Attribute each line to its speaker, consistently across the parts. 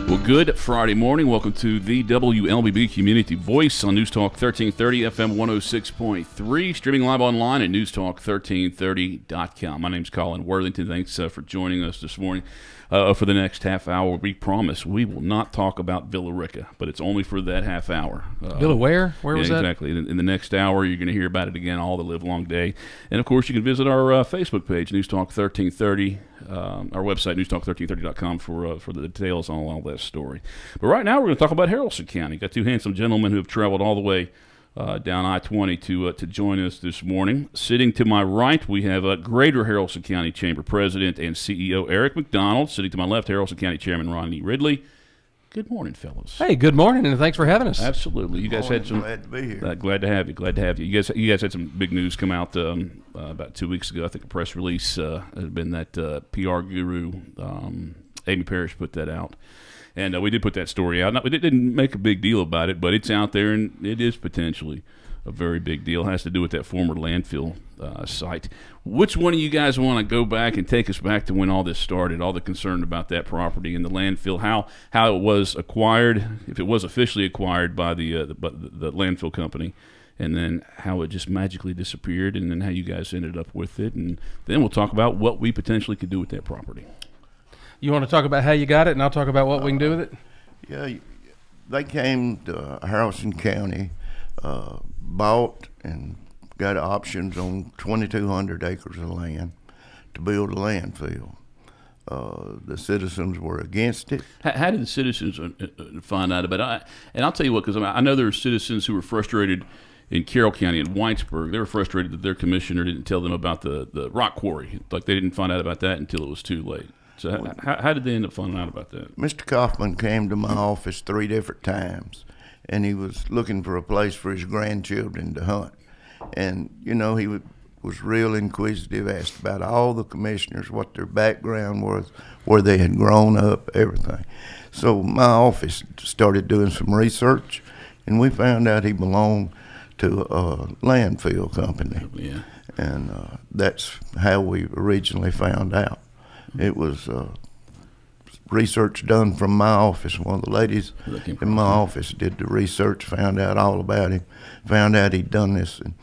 Speaker 1: Well, good Friday morning. Welcome to the WLBB Community Voice on News Talk 1330 FM 106.3, streaming live online at newstalk1330.com. My name's Colin Worthington. Thanks for joining us this morning. For the next half hour, we promise we will not talk about Villa Rica, but it's only for that half hour.
Speaker 2: Villa where? Where was that?
Speaker 1: Exactly. In the next hour, you're going to hear about it again all the live long day. And, of course, you can visit our Facebook page, News Talk 1330, our website, newstalk1330.com, for the details on all that story. But right now, we're going to talk about Haralson County. Got two handsome gentlemen who have traveled all the way down I-20 to join us this morning. Sitting to my right, we have Greater Haralson County Chamber President and CEO Eric McDonald. Sitting to my left, Haralson County Chairman Ronnie Ridley. Good morning, fellas.
Speaker 2: Hey, good morning, and thanks for having us.
Speaker 1: Absolutely. You guys had some.
Speaker 3: Glad to be here.
Speaker 1: Glad to have you. Glad to have you. You guys had some big news come out about 2 weeks ago. I think a press release had been that PR guru Amy Parrish put that out. And we did put that story out. We didn't make a big deal about it, but it's out there, and it is potentially a very big deal. It has to do with that former landfill site. Which one of you guys want to go back and take us back to when all this started, all the concern about that property and the landfill, how it was acquired, if it was officially acquired by the landfill company, and then how it just magically disappeared, and then how you guys ended up with it, and then we'll talk about what we potentially could do with that property.
Speaker 2: You want to talk about how you got it, and I'll talk about what we can do with it?
Speaker 3: Yeah, they came to Haralson County, bought and got options on 2,200 acres of land to build a landfill. The citizens were against it.
Speaker 1: How did the citizens find out about it? And I'll tell you what, because I know there are citizens who were frustrated in Carroll County and Whitesburg. They were frustrated that their commissioner didn't tell them about the rock quarry. Like they didn't find out about that until it was too late. So how did they end up finding out about that?
Speaker 3: Mr. Kaufman came to my office 3 different times, and he was looking for a place for his grandchildren to hunt. And, you know, he was real inquisitive, asked about all the commissioners, what their background was, where they had grown up, everything. So my office started doing some research, and we found out he belonged to a landfill company.
Speaker 1: Yeah.
Speaker 3: And that's how we originally found out. It was research done from my office. One of the ladies in my office did the research, found out all about him, found out he'd done this in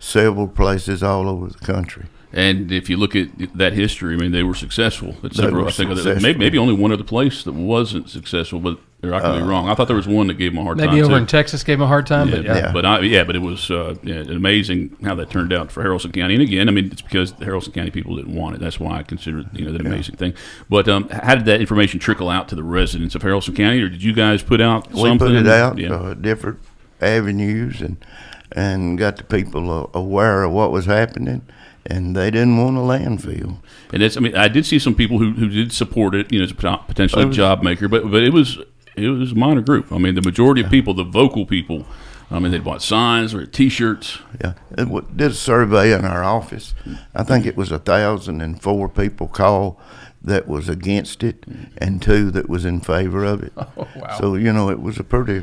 Speaker 3: several places all over the country.
Speaker 1: And if you look at that history, I mean, they were successful.
Speaker 3: Successful.
Speaker 1: Maybe only one other place that wasn't successful, but I could be wrong. I thought there was one that gave them a hard time.
Speaker 2: Maybe over in Texas gave them a hard time.
Speaker 1: But it was amazing how that turned out for Haralson County. And again, I mean, it's because the Haralson County people didn't want it. That's why I consider it, that amazing thing. But how did that information trickle out to the residents of Haralson County, or did you guys put out something?
Speaker 3: We put it out different avenues and got the people aware of what was happening. And they didn't want a landfill.
Speaker 1: And I did see some people who did support it, as a potentially job maker, but it was a minor group. I mean, the majority of people, the vocal people, they bought signs or T-shirts.
Speaker 3: Yeah, did a survey in our office. I think it was 1,004 people called that was against it, and 2 that was in favor of it.
Speaker 2: Oh, wow.
Speaker 3: So it was a pretty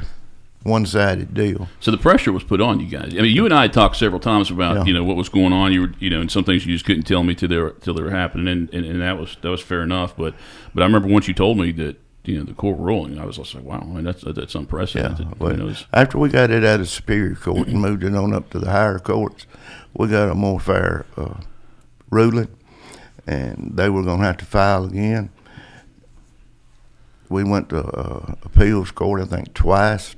Speaker 3: one-sided deal.
Speaker 1: So the pressure was put on you guys. I mean, you and I had talked several times about what was going on. You were and some things you just couldn't tell me till they were happening, and that was fair enough. But I remember once you told me that the court ruling, I was just like, wow, I mean that's unprecedented.
Speaker 3: Yeah, well, after we got it out of Superior Court and moved it on up to the higher courts, we got a more fair ruling, and they were going to have to file again. We went to appeals court, I think, twice,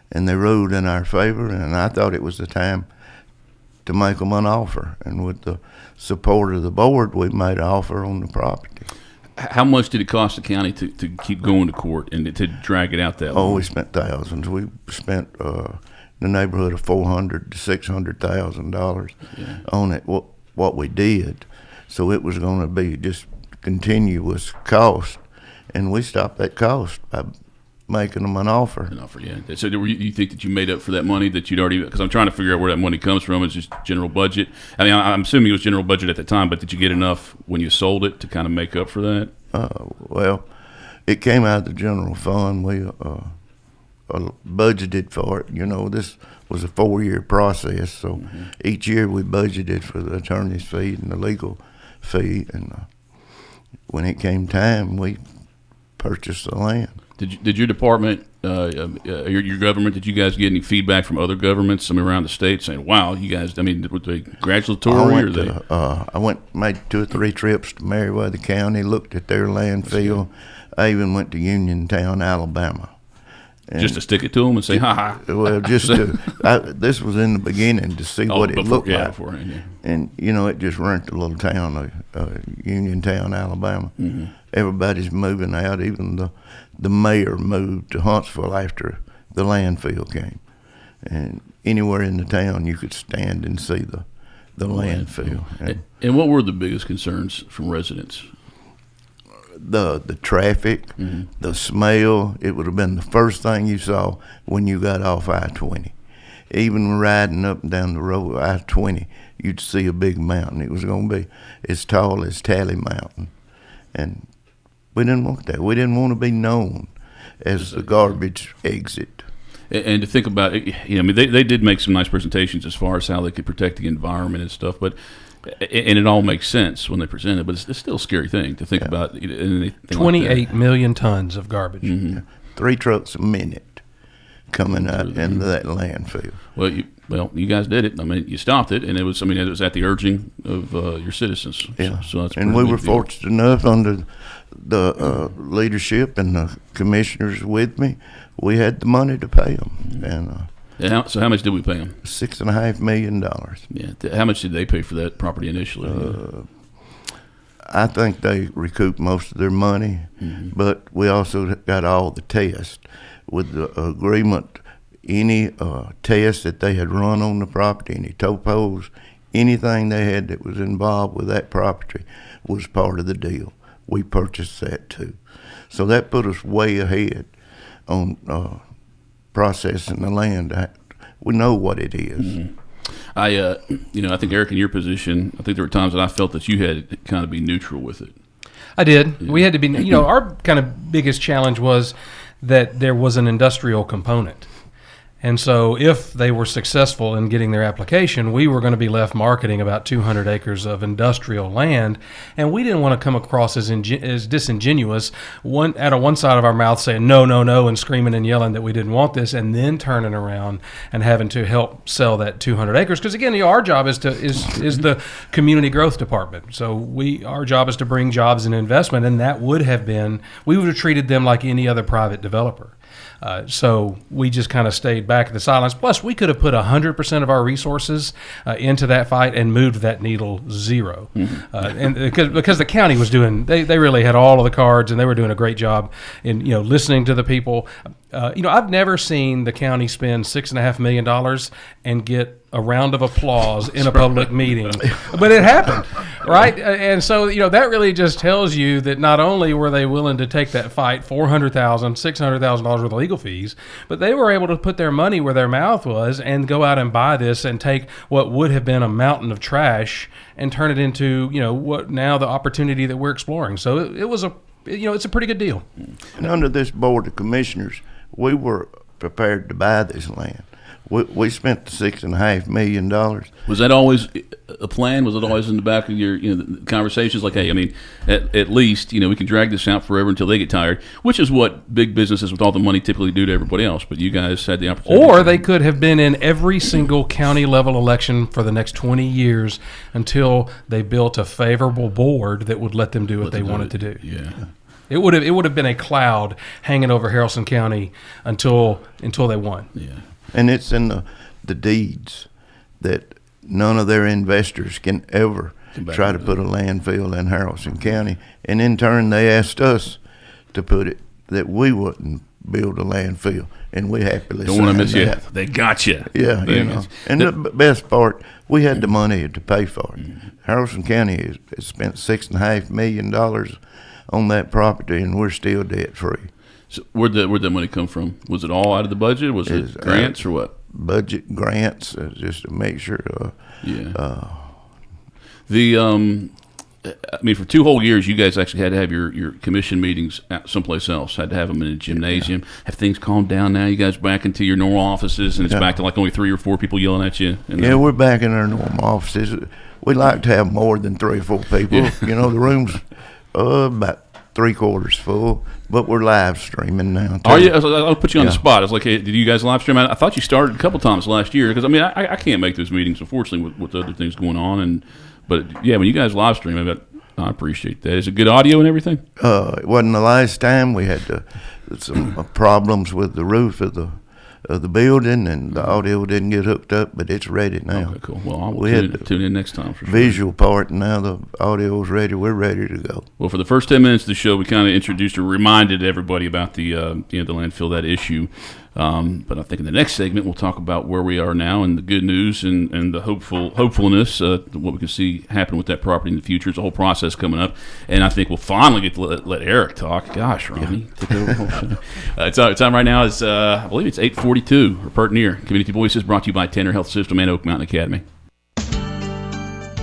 Speaker 3: and they ruled in our favor, and I thought it was the time to make them an offer. And with the support of the board, we made an offer on the property.
Speaker 1: How much did it cost the county to keep going to court and to drag it out that long?
Speaker 3: Oh, we spent thousands. We spent the neighborhood of $400,000 to $600,000 on it, what we did. So it was going to be just continuous cost. And we stopped that cost by making them an offer.
Speaker 1: An offer, yeah. So you think that you made up for that money that you'd already – because I'm trying to figure out where that money comes from. It's just general budget. I mean, I'm assuming it was general budget at the time, but did you get enough when you sold it to kind of make up for that?
Speaker 3: Well, it came out of the general fund. We budgeted for it. This was a 4-year process, so each year we budgeted for the attorney's fee and the legal fee. And when it came time, we purchased the land.
Speaker 1: Did your department, your government, did you guys get any feedback from other governments, around the state, saying, "Wow, you guys"? I mean, were they congratulatory?
Speaker 3: Made 2 or 3 trips to Meriwether County, looked at their landfill. I even went to Uniontown, Alabama. And
Speaker 1: just to stick it to them and say, "Ha ha."
Speaker 3: Well, this was in the beginning to see what it looked like.
Speaker 1: Beforehand, yeah.
Speaker 3: And it just ruined a little town, Uniontown, Alabama.
Speaker 1: Mm-hmm.
Speaker 3: Everybody's moving out. Even the mayor moved to Huntsville after the landfill came. And anywhere in the town, you could stand and see the landfill.
Speaker 1: And what were the biggest concerns from residents?
Speaker 3: The traffic,
Speaker 1: mm-hmm.
Speaker 3: the smell. It would have been the first thing you saw when you got off I-20. Even riding up and down the road I-20, you'd see a big mountain. It was going to be as tall as Tally Mountain. And we didn't want that. We didn't want to be known as the garbage exit.
Speaker 1: And to think about it, I mean, they did make some nice presentations as far as how they could protect the environment and stuff, but it all makes sense when they present it, but it's still a scary thing to think about.
Speaker 2: 28 million tons of garbage.
Speaker 1: Mm-hmm.
Speaker 3: 3 trucks a minute coming out into that landfill.
Speaker 1: Well, you guys did it. I mean, you stopped it, and it was at the urging of your citizens.
Speaker 3: Yeah.
Speaker 1: So that's
Speaker 3: and we were fortunate enough under the leadership and the commissioners with me, we had the money to pay them. And
Speaker 1: so how much did we pay them?
Speaker 3: $6.5 million.
Speaker 1: Yeah. How much did they pay for that property initially?
Speaker 3: I think they recouped most of their money,
Speaker 1: mm-hmm.
Speaker 3: but we also got all the tests with the agreement. Any tests that they had run on the property, any topos, anything they had that was involved with that property was part of the deal. We purchased that too. So that put us way ahead on processing the land. We know what it is.
Speaker 1: Mm-hmm. I think, Eric, in your position, I think there were times that I felt that you had to kind of be neutral with it.
Speaker 2: I did. Yeah. We had to be, our kind of biggest challenge was that there was an industrial component. And so if they were successful in getting their application, we were going to be left marketing about 200 acres of industrial land. And we didn't want to come across as disingenuous, out of one side of our mouth saying no, no, no, and screaming and yelling that we didn't want this, and then turning around and having to help sell that 200 acres. Because again, our job is the community growth department. So our job is to bring jobs and investment, and that we would have treated them like any other private developer. So we just kind of stayed back in the silence. Plus, we could have put 100% of our resources into that fight and moved that needle zero.
Speaker 1: Mm-hmm.
Speaker 2: And because the county was doing, they really had all of the cards, and they were doing a great job in listening to the people. I've never seen the county spend $6.5 million and get a round of applause in a public meeting, but it happened, right? And so that really just tells you that not only were they willing to take that fight, $400,000, $600,000 worth of legal fees, but they were able to put their money where their mouth was and go out and buy this and take what would have been a mountain of trash and turn it into what now the opportunity that we're exploring. So it was it's a pretty good deal.
Speaker 3: And under this board of commissioners, we were prepared to buy this land. We spent the $6.5 million.
Speaker 1: Was that always a plan? Was it always in the back of your the conversations? Like, hey, I mean, at least we can drag this out forever until they get tired, which is what big businesses with all the money typically do to everybody else. But you guys had the opportunity.
Speaker 2: Or they could have been in every single county level election for the next 20 years until they built a favorable board that would let them do what they wanted to do.
Speaker 1: Yeah.
Speaker 2: It would have been a cloud hanging over Haralson County until they won.
Speaker 1: Yeah.
Speaker 3: And it's in the deeds that none of their investors can ever try to put a landfill in Haralson County. And in turn, they asked us to put it, that we wouldn't build a landfill. And we happily
Speaker 1: don't want to miss
Speaker 3: that.
Speaker 1: you. They got you.
Speaker 3: Yeah, And the best part, we had the money to pay for it. Mm-hmm. Haralson County has spent $6.5 million on that property, and we're still debt free.
Speaker 1: So where'd that money come from? Was it all out of the budget? Was it grants or what?
Speaker 3: Budget grants, just to make sure.
Speaker 1: For 2 whole years, you guys actually had to have your commission meetings someplace else. Had to have them in a gymnasium. Yeah. Have things calmed down now? You guys back into your normal offices, and it's back to like only 3 or 4 people yelling at you?
Speaker 3: We're back in our normal offices. We like to have more than 3 or 4 people.
Speaker 1: Yeah.
Speaker 3: The room's about 3/4 full, but we're live streaming now. Too.
Speaker 1: Are you? I'll put you on the spot. I was like, hey, did you guys live stream? I thought you started a couple times last year because I can't make those meetings unfortunately with other things going on. But yeah, when you guys live stream, I appreciate that. Is it good audio and everything?
Speaker 3: It wasn't the last time. We had some problems with the roof of the building, and the audio didn't get hooked up, but it's ready now.
Speaker 1: Okay, cool. Well, I will tune in next time for sure.
Speaker 3: Visual part, and now the audio's ready. We're ready to go.
Speaker 1: Well, for the first 10 minutes of the show, we kind of introduced or reminded everybody about the landfill, that issue. But I think in the next segment, we'll talk about where we are now and the good news and the hopefulness, what we can see happen with that property in the future. It's a whole process coming up. And I think we'll finally get to let Eric talk. Gosh, Ronnie. Take over the whole show. Time right now is, I believe it's 8:42, or pert near. Community Voices brought to you by Tanner Health System and Oak Mountain Academy.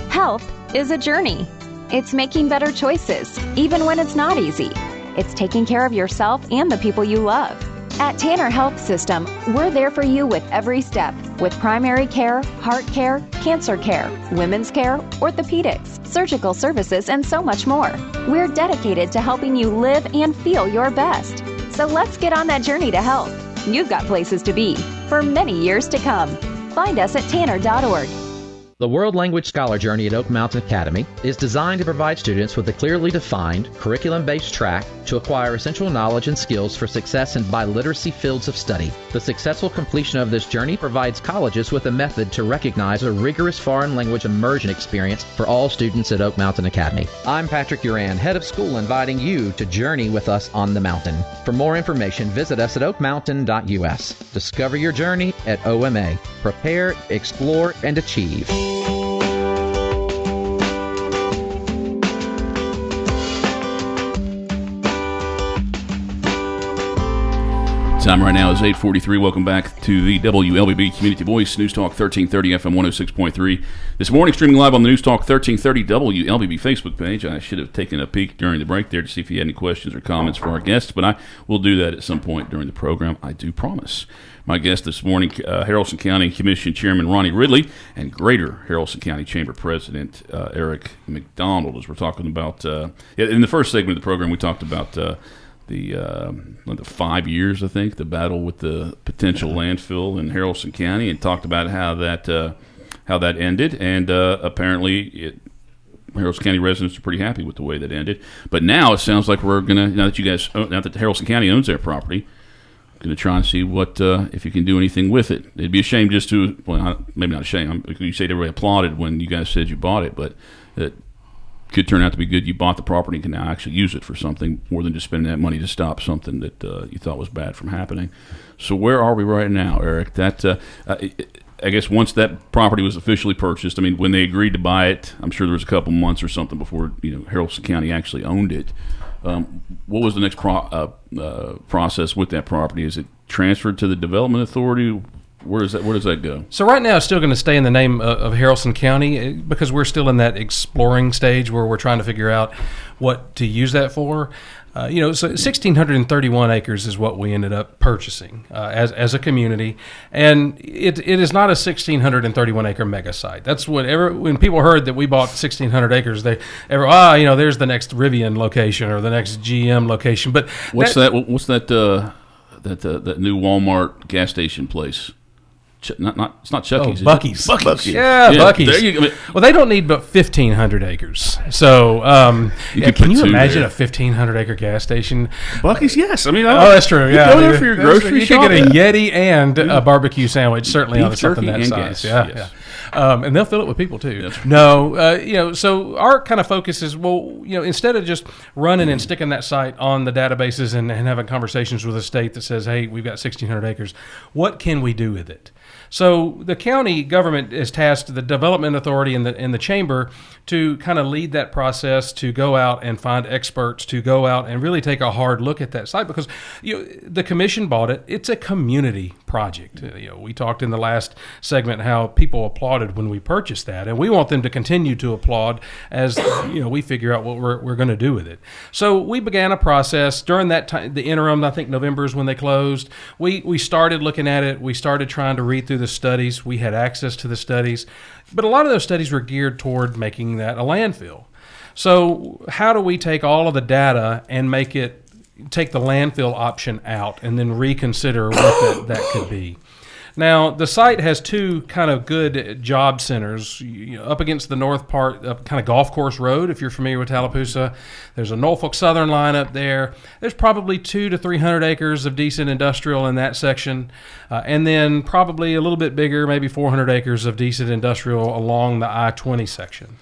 Speaker 4: Health is a journey. It's making better choices, even when it's not easy. It's taking care of yourself and the people you love. At Tanner Health System, we're there for you with every step, with primary care, heart care, cancer care, women's care, orthopedics, surgical services, and so much more. We're dedicated to helping you live and feel your best. So let's get on that journey to health. You've got places to be for many years to come. Find us at tanner.org.
Speaker 5: The World Language Scholar Journey at Oak Mountain Academy is designed to provide students with a clearly defined, curriculum-based track to acquire essential knowledge and skills for success in biliteracy fields of study. The successful completion of this journey provides colleges with a method to recognize a rigorous foreign language immersion experience for all students at Oak Mountain Academy. I'm Patrick Duran, head of school, inviting you to journey with us on the mountain. For more information, visit us at oakmountain.us. Discover your journey at OMA. Prepare, explore, and achieve.
Speaker 1: Time right now is 8:43. Welcome back to the WLBB Community Voice, News Talk 1330 FM 106.3. This morning, streaming live on the News Talk 1330 WLBB Facebook page. I should have taken a peek during the break there to see if you had any questions or comments for our guests, but I will do that at some point during the program. I do promise. My guest this morning, Haralson County Commission Chairman Ronnie Ridley and Greater Haralson County Chamber President Eric McDonald. As we're talking about, in the first segment of the program, we talked about the 5 years, I think, the battle with the potential landfill in Haralson County, and talked about how that ended, and apparently Haralson County residents are pretty happy with the way that ended. But now it sounds like we're gonna, now that Haralson County owns their property, going to try and see what if you can do anything with it. It'd be a shame just to, well, maybe not a shame. You say everybody applauded when you guys said you bought it, but it could turn out to be good. You bought the property and can now actually use it for something more than just spending that money to stop something that you thought was bad from happening. So where are we right now, Eric? That I guess once that property was officially purchased, I mean, when they agreed to buy it, I'm sure there was a couple months or something before Haralson County actually owned it. What was the next process with that property? Is it transferred to the Development Authority? Where does that go? So
Speaker 2: right now it's still going to stay in the name of Haralson County because we're still in that exploring stage where we're trying to figure out what to use that for. So 1,631 acres is what we ended up purchasing as a community, and it is not a 1,631 acre mega site. That's when people heard that we bought 1,600 acres, there's the next Rivian location or the next GM location. But
Speaker 1: what's that new Walmart gas station place? It's not Chucky's.
Speaker 2: Buc-ee's.
Speaker 1: Buc-ee's.
Speaker 2: Yeah, Buc-ee's. There you go. Well, they don't need but 1,500 acres. So, can you imagine a 1,500 acre gas station?
Speaker 1: Buc-ee's, yes. I mean,
Speaker 2: that's true. Yeah,
Speaker 1: go there for your groceries.
Speaker 2: You could get a Yeti and a barbecue sandwich, certainly on something that size.
Speaker 1: Yes.
Speaker 2: And they'll fill it with people too. No, so our kind of focus is, instead of just running and sticking that site on the databases and having conversations with a state that says, hey, we've got 1,600 acres, what can we do with it? So the county government is tasked, the Development Authority and the chamber, to kind of lead that process, to go out and find experts, to go out and really take a hard look at that site, because the commission bought it. It's a community project. We talked in the last segment how people applauded when we purchased that, and we want them to continue to applaud as we figure out what we're going to do with it. So we began a process during that time. The interim, I think November is when they closed. We started looking at it. We started trying to read through the studies. We had access to the studies, but a lot of those studies were geared toward making that a landfill. So how do we take all of the data and take the landfill option out and then reconsider what that could be? Now, the site has two kind of good job centers up against the north part of kind of Golf Course Road, if you're familiar with Tallapoosa. There's a Norfolk Southern line up there. There's probably 200 to 300 acres of decent industrial in that section. And then probably a little bit bigger, maybe 400 acres of decent industrial along the I-20 section.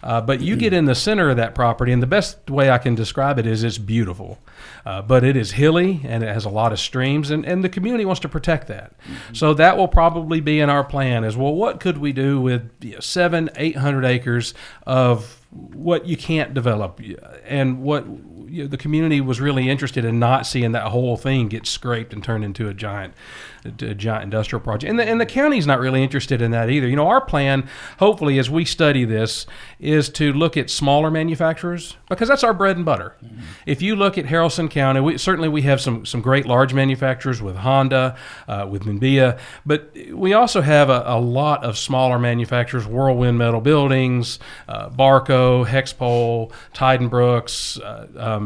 Speaker 2: But you get in the center of that property, and the best way I can describe it is it's beautiful. But it is hilly, and it has a lot of streams, and the community wants to protect that. So that will probably be in our plan as well. What could we do with 700-800 acres of what you can't develop, and what the community was really interested in not seeing that whole thing get scraped and turned into a giant industrial project. And the county's not really interested in that either. Our plan, hopefully, as we study this, is to look at smaller manufacturers, because that's our bread and butter. Mm-hmm. If you look at Haralson County, we have some great large manufacturers with Honda, with Minbia, but we also have a lot of smaller manufacturers, Whirlwind Metal Buildings, Barco, Hexpole, Tidenbrooks,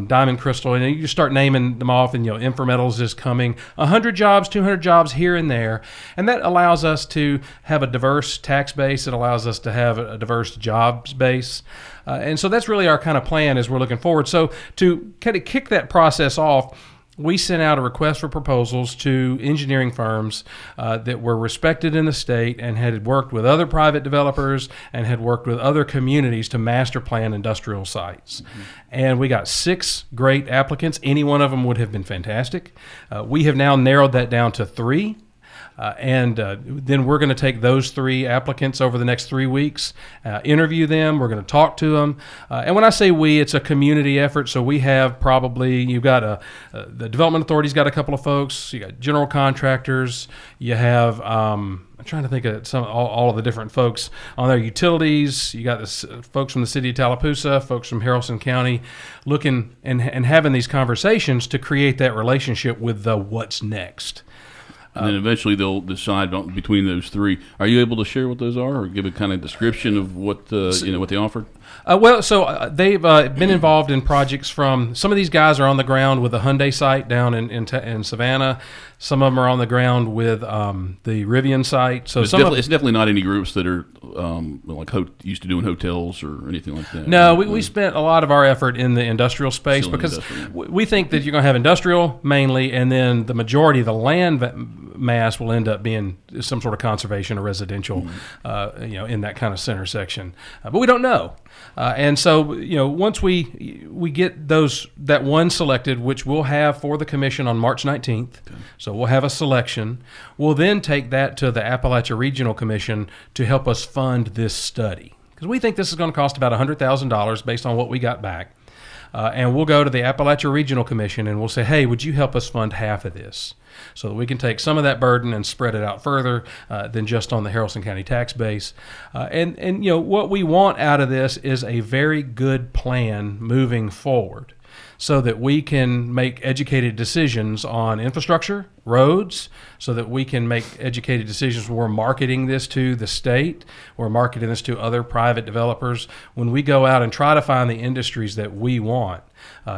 Speaker 2: Diamond Crystal, and you start naming them off, and Inframetals is coming. 100 jobs, 200 jobs here and there, and that allows us to have a diverse tax base. It allows us to have a diverse jobs base, and so that's really our kind of plan as we're looking forward. So to kind of kick that process off, we sent out a request for proposals to engineering firms that were respected in the state and had worked with other private developers and had worked with other communities to master plan industrial sites. Mm-hmm. And we got 6 great applicants. Any one of them would have been fantastic. We have now narrowed that down to 3. And then we're going to take those 3 applicants over the next 3 weeks, interview them. We're going to talk to them. And when I say we, it's a community effort. So we have you've got the Development Authority's got a couple of folks. You got general contractors. You have, I'm trying to think of all of the different folks on their utilities. You got the folks from the city of Tallapoosa, folks from Haralson County, looking and having these conversations to create that relationship with the what's next.
Speaker 1: And then eventually they'll decide between those 3. Are you able to share what those are, or give a kind of description of what what they offered?
Speaker 2: They've been involved in projects from. Some of these guys are on the ground with the Hyundai site down in Savannah. Some of them are on the ground with the Rivian site. So
Speaker 1: it's definitely not any groups that are used to doing hotels or anything like that.
Speaker 2: No, we spent a lot of our effort in the industrial space because we think that you're going to have industrial mainly, and then the majority of the land mass will end up being some sort of conservation or residential, in that kind of center section. But we don't know. And so, once we get that one selected, which we'll have for the commission on March 19th, so we'll have a selection. We'll then take that to the Appalachia Regional Commission to help us fund this study, because we think this is going to cost about $100,000 based on what we got back. And we'll go to the Appalachia Regional Commission and we'll say, hey, would you help us fund half of this, so that we can take some of that burden and spread it out further than just on the Haralson County tax base. And what we want out of this is a very good plan moving forward, so that we can make educated decisions on infrastructure, roads, so that we can make educated decisions when we're marketing this to the state, we're marketing this to other private developers, when we go out and try to find the industries that we want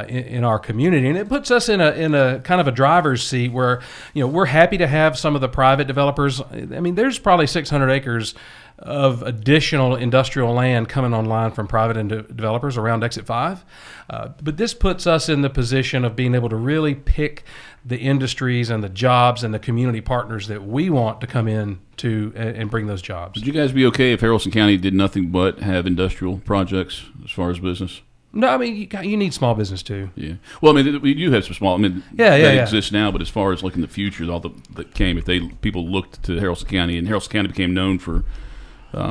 Speaker 2: in our community. And it puts us in a kind of a driver's seat where, we're happy to have some of the private developers. I mean, there's probably 600 acres of additional industrial land coming online from private developers around Exit 5. But this puts us in the position of being able to really pick the industries and the jobs and the community partners that we want to come in to and bring those jobs.
Speaker 1: Would you guys be okay if Haralson County did nothing but have industrial projects as far as business?
Speaker 2: No, I mean, you need small business too.
Speaker 1: Yeah. Well, I mean, we do have some small. I mean, that exists now, but as far as in the future, all that came, if people looked to Haralson County, and Haralson County became known for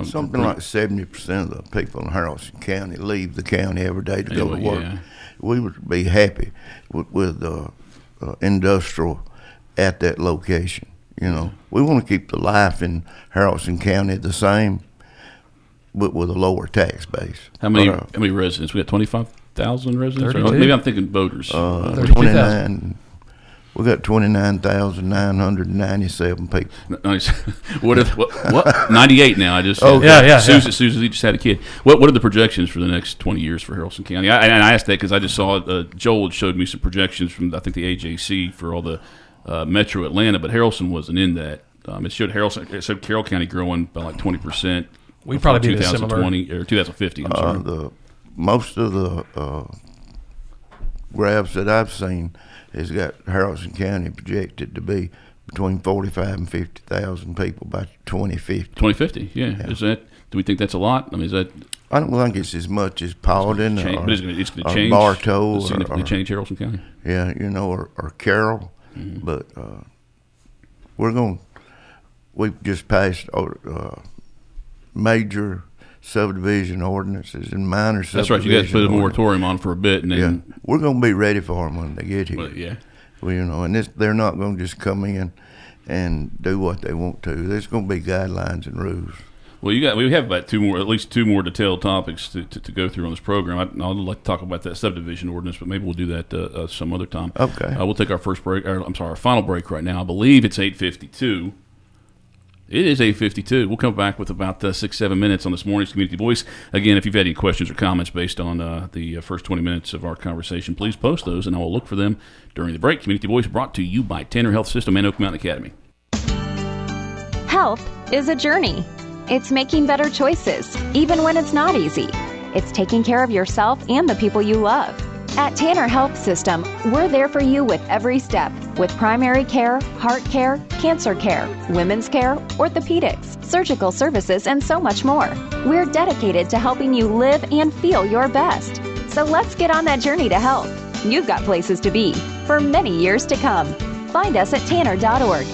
Speaker 3: something like 70% of the people in Haralson County leave the county every day to go to work. Yeah. We would be happy with industrial at that location. We want to keep the life in Haralson County the same, but with a lower tax base.
Speaker 1: How many residents? We got 25,000 residents? Maybe I'm thinking voters.
Speaker 3: 29. We got 29,997 people.
Speaker 1: Nice. What? 98 now. I just Susie just had a kid. What are the projections for the next 20 years for Haralson County? I asked that because I just saw Joel had showed me some projections from I think the AJC for all the Metro Atlanta, but Haralson wasn't in that. It showed Carroll County growing by like 20%.
Speaker 2: We probably be
Speaker 1: 2020 or 2050. I'm sorry.
Speaker 3: Most of the graphs that I've seen has got Haralson County projected to be between 45 and 50,000 people by 2050.
Speaker 1: 2050, yeah. Is that? Do we think that's a lot? I mean, is that?
Speaker 3: I don't think it's as much as Paladin
Speaker 1: it's going to change.
Speaker 3: Bartow,
Speaker 1: significantly change Haralson County.
Speaker 3: Yeah, or Carroll, but we've just passed major subdivision ordinances and minor subdivision.
Speaker 1: That's right. You guys put a moratorium on for a bit, and then
Speaker 3: we're going to be ready for them when they get here.
Speaker 1: Well, yeah.
Speaker 3: Well, and they're not going to just come in and do what they want to. There's going to be guidelines and rules.
Speaker 1: Well, we have about at least two more detailed topics to go through on this program. I'd like to talk about that subdivision ordinance, but maybe we'll do that some other time.
Speaker 3: Okay.
Speaker 1: We'll take our our final break right now. I believe it's 8:52. It is 8:52. We'll come back with about 6-7 minutes on this morning's Community Voice. Again, if you've had any questions or comments based on the first 20 minutes of our conversation, please post those, and I will look for them during the break. Community Voice brought to you by Tanner Health System and Oak Mountain Academy.
Speaker 4: Health is a journey. It's making better choices, even when it's not easy. It's taking care of yourself and the people you love. At Tanner Health System, we're there for you with every step, with primary care, heart care, cancer care, women's care, orthopedics, surgical services, and so much more. We're dedicated to helping you live and feel your best. So let's get on that journey to health. You've got places to be for many years to come. Find us at tanner.org.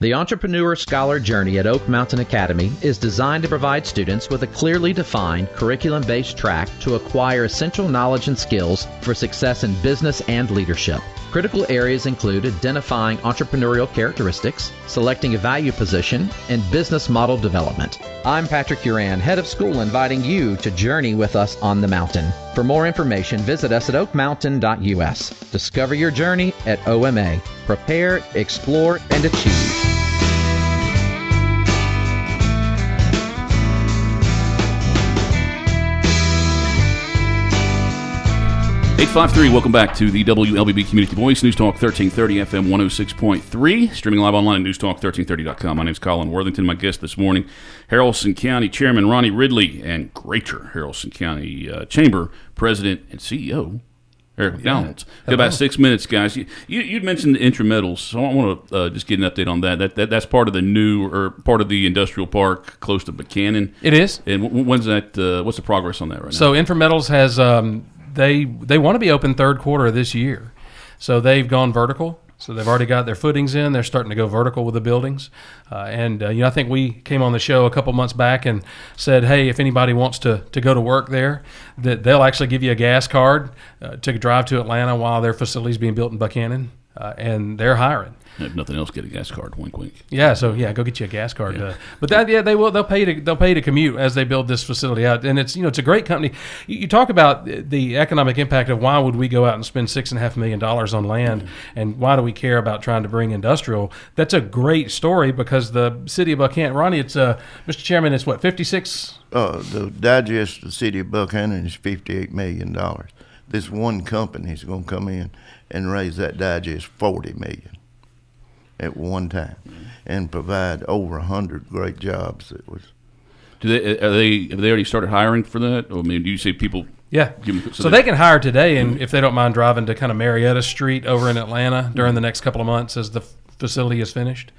Speaker 5: The Entrepreneur Scholar Journey at Oak Mountain Academy is designed to provide students with a clearly defined curriculum-based track to acquire essential knowledge and skills for success in business and leadership. Critical areas include identifying entrepreneurial characteristics, selecting a value position, and business model development. I'm Patrick Uran, head of school, inviting you to journey with us on the mountain. For more information, visit us at oakmountain.us. Discover your journey at OMA. Prepare, explore, and achieve.
Speaker 1: 853, welcome back to the WLBB Community Voice, News Talk 1330 FM 106.3, streaming live online at newstalk1330.com. My name is Colin Worthington. My guest this morning, Haralson County Chairman Ronnie Ridley and Greater Haralson County Chamber President and CEO Eric McDonald. Got about 6 minutes, guys. You'd mentioned the intramural, so I want to just get an update on that. That's part of the part of the industrial park close to Buchanan.
Speaker 2: It is.
Speaker 1: And when's that? What's the progress on that right now?
Speaker 2: So Intrametals has they want to be open third quarter of this year. So they've gone vertical. So they've already got their footings in. They're starting to go vertical with the buildings. I think we came on the show a couple months back and said, hey, if anybody wants to go to work there, that they'll actually give you a gas card to drive to Atlanta while their facility's being built in Buchanan, and they're hiring.
Speaker 1: If nothing else, get a gas card. Wink, wink.
Speaker 2: Yeah, so go get you a gas card. Yeah. But they will. They'll pay to commute as they build this facility out, and it's a great company. You talk about the economic impact of why would we go out and spend $6.5 million on land, and why do we care about trying to bring industrial? That's a great story because the city of Buchanan, Ronnie, it's Mr. Chairman, it's what 56.
Speaker 3: The digest of the city of Buchanan is $58 million. This one company is going to come in and raise that digest $40 million. At one time, and provide over 100 great jobs. Have
Speaker 1: they already started hiring for that? I mean, do you see people?
Speaker 2: Yeah. So they can hire today, and if they don't mind driving to kind of Marietta Street over in Atlanta during the next couple of months as the facility is finished,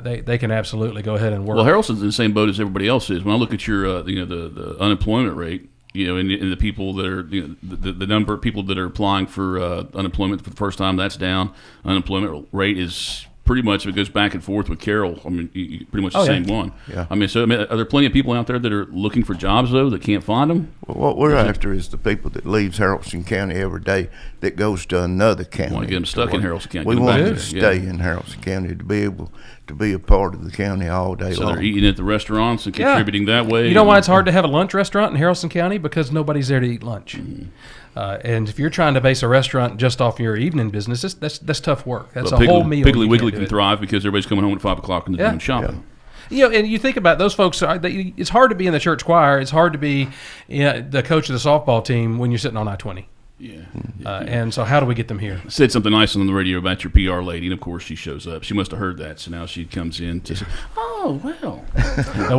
Speaker 2: they can absolutely go ahead and work.
Speaker 1: Well, Haralson's in the same boat as everybody else is. When I look at your the unemployment rate, and the people that are the number of people that are applying for unemployment for the first time, that's down. Unemployment rate is pretty much, if it goes back and forth with Carroll, I mean, pretty much the same one.
Speaker 3: Yeah.
Speaker 1: I mean, are there plenty of people out there that are looking for jobs, though, that can't find them?
Speaker 3: Well, what we're after is the people that leaves Haralson County every day that goes to another county.
Speaker 1: We want to get them stuck in Haralson County.
Speaker 3: We want them to stay in Haralson County to be able to be a part of the county all day
Speaker 1: So
Speaker 3: long.
Speaker 1: they're eating at the restaurants and contributing that way.
Speaker 2: You know why it's hard to have a lunch restaurant in Haralson County? Because nobody's there to eat lunch.
Speaker 1: Mm-hmm.
Speaker 2: And if you're trying to base a restaurant just off your evening business, that's tough work. That's
Speaker 1: But
Speaker 2: a whole meal.
Speaker 1: Piggly
Speaker 2: you
Speaker 1: Wiggly
Speaker 2: can't do
Speaker 1: can
Speaker 2: it.
Speaker 1: thrive because everybody's coming home at 5 o'clock and they're doing shopping.
Speaker 2: And you think about those folks. It's hard to be in the church choir. It's hard to be the coach of the softball team when you're sitting on I-20.
Speaker 1: Yeah.
Speaker 2: And so how do we get them here?
Speaker 1: I said something nice on the radio about your PR lady, and of course she shows up. She must have heard that, so now she comes in to say, "Oh well."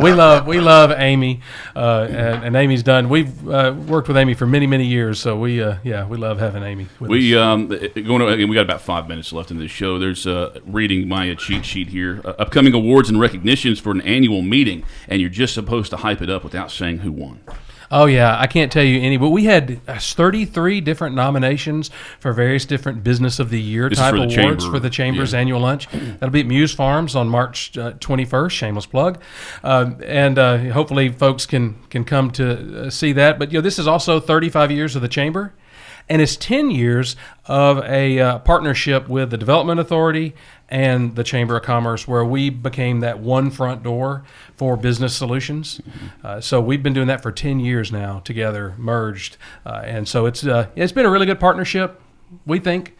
Speaker 2: We love Amy, and Amy's done. We've worked with Amy for many years, so we love having Amy. With us.
Speaker 1: We got about 5 minutes left in this show. There's reading my cheat sheet here. Upcoming awards and recognitions for an annual meeting, and you're just supposed to hype it up without saying who won.
Speaker 2: Oh, yeah. I can't tell you any, but we had 33 different nominations for various different Business of the Year
Speaker 1: This
Speaker 2: type
Speaker 1: is for the
Speaker 2: awards
Speaker 1: chamber,
Speaker 2: for the Chamber's
Speaker 1: yeah.
Speaker 2: annual lunch. That'll be at Muse Farms on March 21st, shameless plug. And hopefully folks can come to see that. But, this is also 35 years of the Chamber. And it's 10 years of a partnership with the Development Authority and the Chamber of Commerce, where we became that one front door for business solutions. So we've been doing that for 10 years now, together, merged. And so it's been a really good partnership, we think.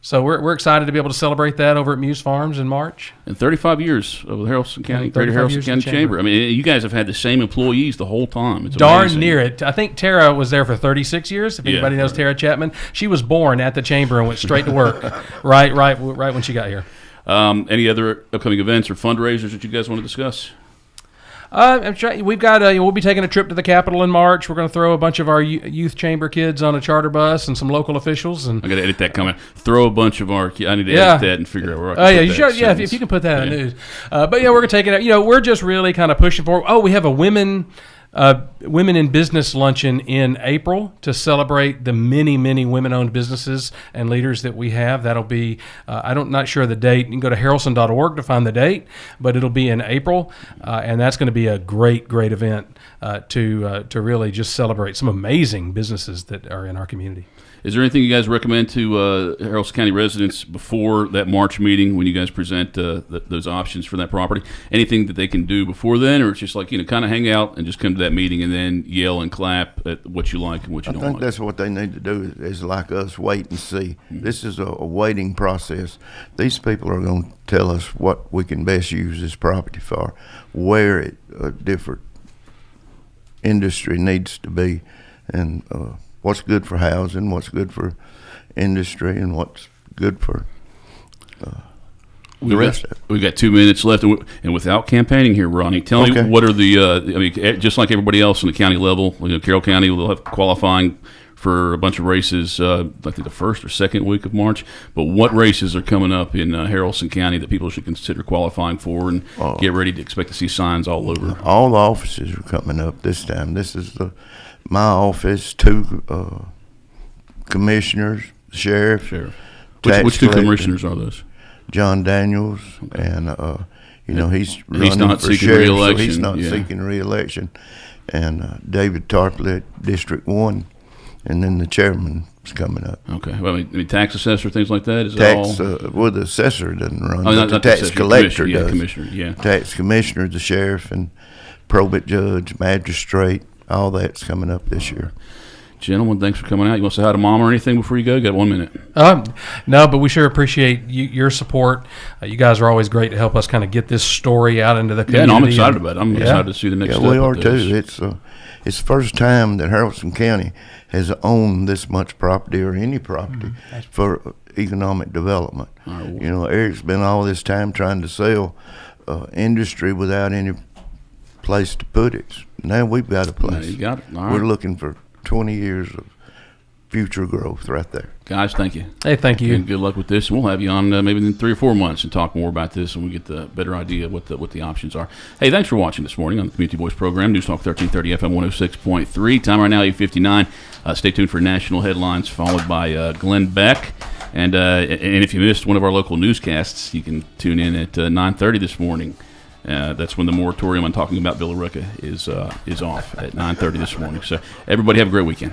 Speaker 2: So we're excited to be able to celebrate that over at Muse Farms in March.
Speaker 1: And 35 years of the Haralson County, Greater
Speaker 2: 35
Speaker 1: Haralson
Speaker 2: years
Speaker 1: County
Speaker 2: in the
Speaker 1: Chamber. I mean, you guys have had the same employees the whole time. It's
Speaker 2: Darn
Speaker 1: amazing.
Speaker 2: near it. I think Tara was there for 36 years. If anybody knows Tara Chapman, she was born at the Chamber and went straight to work right when she got here.
Speaker 1: Any other upcoming events or fundraisers that you guys want to discuss?
Speaker 2: We've got we'll be taking a trip to the Capitol in March. We're going to throw a bunch of our youth chamber kids on a charter bus and some local officials. And
Speaker 1: I got to edit that comment. Throw a bunch of our kids. I need to edit that and figure out where I can
Speaker 2: Oh yeah,
Speaker 1: put
Speaker 2: you
Speaker 1: that
Speaker 2: should. Yeah,
Speaker 1: sentence.
Speaker 2: if you can put that in the news. But we're going to take it out. We're just really kind of pushing forward. Oh, we have a women in business luncheon in April to celebrate the many women-owned businesses and leaders that we have. That'll be I'm not sure of the date. You can go to haralson.org to find the date, but it'll be in April, and that's going to be a great event to really just celebrate some amazing businesses that are in our community.
Speaker 1: Is there anything you guys recommend to Haralson County residents before that March meeting when you guys present those options for that property? Anything that they can do before then, or it's just like, kind of hang out and just come to that meeting and then yell and clap at what you like and what you don't like?
Speaker 3: I think that's what they need to do is like us, wait and see. This is a waiting process. These people are going to tell us what we can best use this property for, where a different industry needs to be, and what's good for housing, what's good for industry, and what's good for the rest of it.
Speaker 1: We've got 2 minutes left, and without campaigning here, Ronnie, tell me what are the, just like everybody else on the county level, Carroll County will have qualifying for a bunch of races, I think the first or second week of March, but what races are coming up in Haralson County that people should consider qualifying for and get ready to expect to see signs all over?
Speaker 3: All the offices are coming up this time. This is my office, 2 commissioners, sheriff.
Speaker 1: Which 2 commissioners are those?
Speaker 3: John Daniels, and he's running
Speaker 1: not
Speaker 3: for
Speaker 1: seeking
Speaker 3: sheriff,
Speaker 1: re-election.
Speaker 3: so he's not seeking re-election. And David Tarplett, District 1, and then the chairman's coming up.
Speaker 1: Okay. Well, I mean, tax assessor, things like that? Is
Speaker 3: Tax,
Speaker 1: that all?
Speaker 3: well, the assessor doesn't run,
Speaker 1: Oh,
Speaker 3: but
Speaker 1: not
Speaker 3: the tax
Speaker 1: assessor,
Speaker 3: collector does.
Speaker 1: Commissioner, yeah.
Speaker 3: Tax commissioner, the sheriff, and probate judge, magistrate, all that's coming up this year.
Speaker 1: Gentlemen, thanks for coming out. You want to say hi to Mom or anything before you go? You got 1 minute.
Speaker 2: No, but we sure appreciate your support. You guys are always great to help us kind of get this story out into the community.
Speaker 1: Yeah, and I'm excited about it. I'm excited to see the next step.
Speaker 3: Yeah, we are
Speaker 1: of
Speaker 3: too.
Speaker 1: this.
Speaker 3: It's the first time that Haralson County has owned this much property or any property for economic development.
Speaker 1: Right.
Speaker 3: Eric's been all this time trying to sell industry without any place to put it. Now we've got a place.
Speaker 1: Now you got it. All right.
Speaker 3: We're looking for 20 years of future growth right there.
Speaker 1: Guys, thank you.
Speaker 2: Hey, thank you.
Speaker 1: And good luck with this. And we'll have you on maybe in 3 or 4 months and talk more about this and we get the better idea of what the options are. Hey, thanks for watching this morning on the Community Voice program, News Talk 1330 FM 106.3. Time right now, 8:59. Stay tuned for national headlines followed by Glenn Beck. And if you missed one of our local newscasts, you can tune in at 9:30 this morning. That's when the moratorium on talking about Villa Rica is off at 9:30 this morning. So everybody have a great weekend.